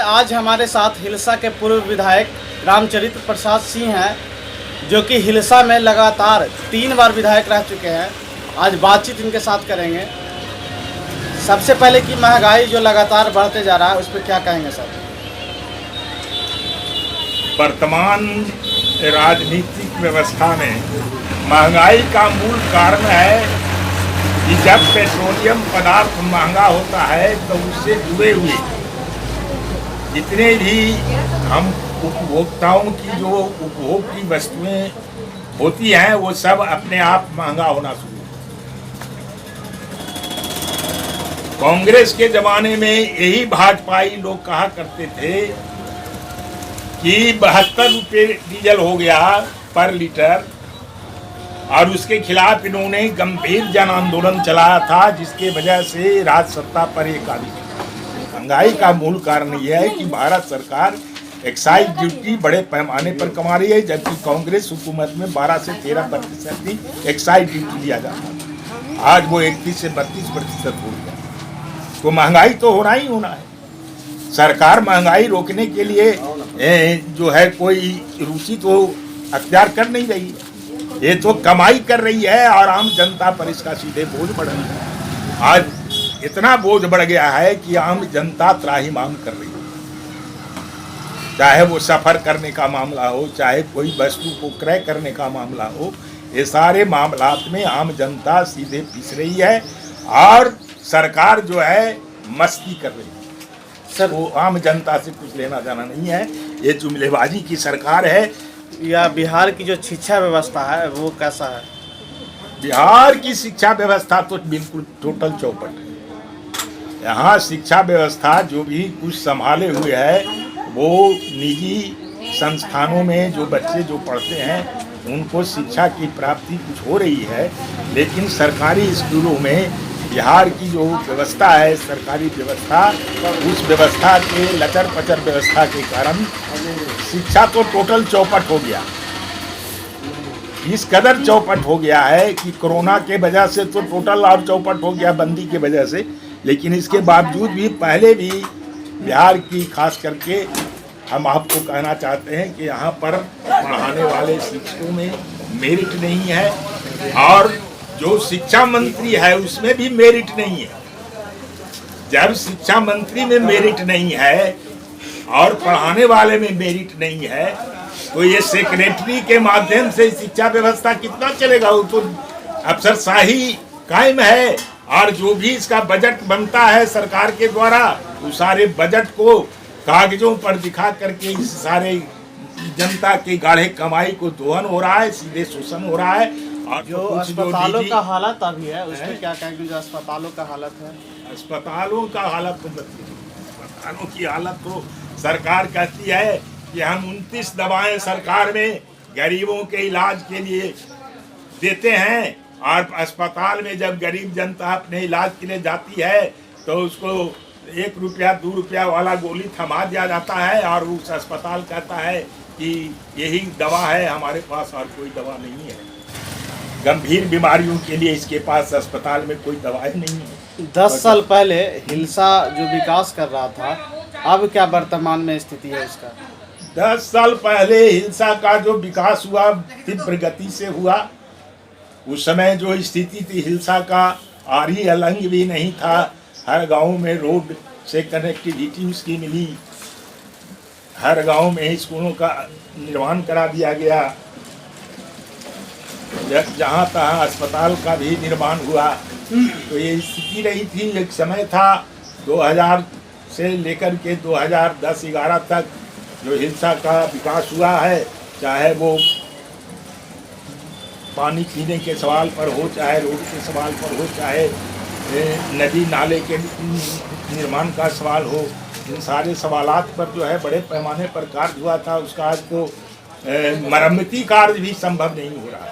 आज हमारे साथ हिलसा के पूर्व विधायक रामचरित्र प्रसाद सिंह हैं, जो कि हिलसा में लगातार 3 बार विधायक रह चुके हैं। आज बातचीत इनके साथ करेंगे। सबसे पहले कि महंगाई जो लगातार बढ़ते जा रहा है, उस पर क्या कहेंगे सर? वर्तमान राजनीतिक व्यवस्था में महंगाई का मूल कारण है कि जब पेट्रोलियम पदार्थ महंगा होता है तो उससे जुड़े हुए जितने भी हम उपभोक्ताओं की जो उपभोग की वस्तुएं होती हैं वो सब अपने आप महंगा होना शुरू। कांग्रेस के जमाने में यही भाजपाई लोग कहा करते थे कि 72 रुपये डीजल हो गया पर लीटर, और उसके खिलाफ इन्होंने गंभीर जन आंदोलन चलाया था, जिसके वजह से राज सत्ता पर एक आ गई। महंगाई का मूल कारण यह है कि भारत सरकार एक्साइज ड्यूटी बड़े पैमाने पर कमा रही है, जबकि कांग्रेस हुकूमत में 12 से 13% ही एक्साइज ड्यूटी लिया जाता था। आज वो 31 से 32% हो गया। तो महंगाई तो होना ही होना है। सरकार महंगाई रोकने के लिए जो है कोई रुचि तो अख्तियार कर नहीं रही है। ये तो कमाई कर रही है और आम जनता पर इसका सीधे बोझ बढ़ रहा है। आज इतना बोझ बढ़ गया है कि आम जनता त्राहिमाम कर रही है। चाहे वो सफ़र करने का मामला हो, चाहे कोई वस्तु को क्रय करने का मामला हो, ये सारे मामलात में आम जनता सीधे पिस रही है और सरकार जो है मस्ती कर रही है। सर, वो आम जनता से कुछ लेना देना नहीं है। ये जुमलेबाजी की सरकार है। या बिहार की जो शिक्षा व्यवस्था है वो कैसा है? बिहार की शिक्षा व्यवस्था तो बिल्कुल टोटल चौपट है। यहाँ शिक्षा व्यवस्था जो भी कुछ संभाले हुए है वो निजी संस्थानों में जो बच्चे जो पढ़ते हैं उनको शिक्षा की प्राप्ति कुछ हो रही है, लेकिन सरकारी स्कूलों में बिहार की जो व्यवस्था है, सरकारी व्यवस्था, उस व्यवस्था के लचर पचर व्यवस्था के कारण शिक्षा तो टोटल चौपट हो गया। इस कदर चौपट हो गया है कि कोरोना के वजह से तो टोटल और चौपट हो गया, बंदी के वजह से। लेकिन इसके बावजूद भी पहले भी बिहार की खास करके हम आपको कहना चाहते हैं कि यहाँ पर पढ़ाने वाले शिक्षकों में मेरिट नहीं है, और जो शिक्षा मंत्री है उसमें भी मेरिट नहीं है। जब शिक्षा मंत्री में मेरिट नहीं है और पढ़ाने वाले में मेरिट नहीं है, तो ये सेक्रेटरी के माध्यम से शिक्षा व्यवस्था कितना चलेगा? वो तो अफसरशाही कायम है, और जो भी इसका बजट बनता है सरकार के द्वारा, उस सारे बजट को कागजों पर दिखा करके इस सारे जनता के गाढ़े कमाई को दोहन हो रहा है, सीधे शोषण हो रहा है। और जो अस्पतालों का हालत अभी है उसमें क्या कहेंगे? जो अस्पतालों का हालत है, अस्पतालों का हालत तो अस्पतालों की हालत तो सरकार कहती है कि हम 29 दवाएं सरकार में गरीबों के इलाज के लिए देते हैं, और अस्पताल में जब गरीब जनता अपने इलाज के लिए जाती है तो उसको 1 रुपया 2 रुपया वाला गोली थमा दिया जाता है, और उस अस्पताल कहता है कि यही दवा है, हमारे पास और कोई दवा नहीं है। गंभीर बीमारियों के लिए इसके पास अस्पताल में कोई दवाई नहीं है। 10 साल पहले हिलसा जो विकास कर रहा था, अब क्या वर्तमान में स्थिति है उसका? 10 साल पहले हिलसा का जो विकास हुआ तीव्र गति से हुआ। उस समय जो स्थिति थी हिलसा का आरी अलंग भी नहीं था। हर गांव में रोड से कनेक्टिविटी उसकी मिली, हर गांव में स्कूलों का निर्माण करा दिया गया, जहाँ तहाँ अस्पताल का भी निर्माण हुआ। तो ये स्थिति रही थी। एक समय था 2000 से लेकर के 2010-11 तक जो हिलसा का विकास हुआ है, चाहे वो पानी पीने के सवाल पर हो, चाहे रोड के सवाल पर हो, चाहे नदी नाले के निर्माण का सवाल हो, इन सारे सवालात पर जो है बड़े पैमाने पर कार्य हुआ था। उसका आज तो मरम्मती कार्य भी संभव नहीं हो रहा है।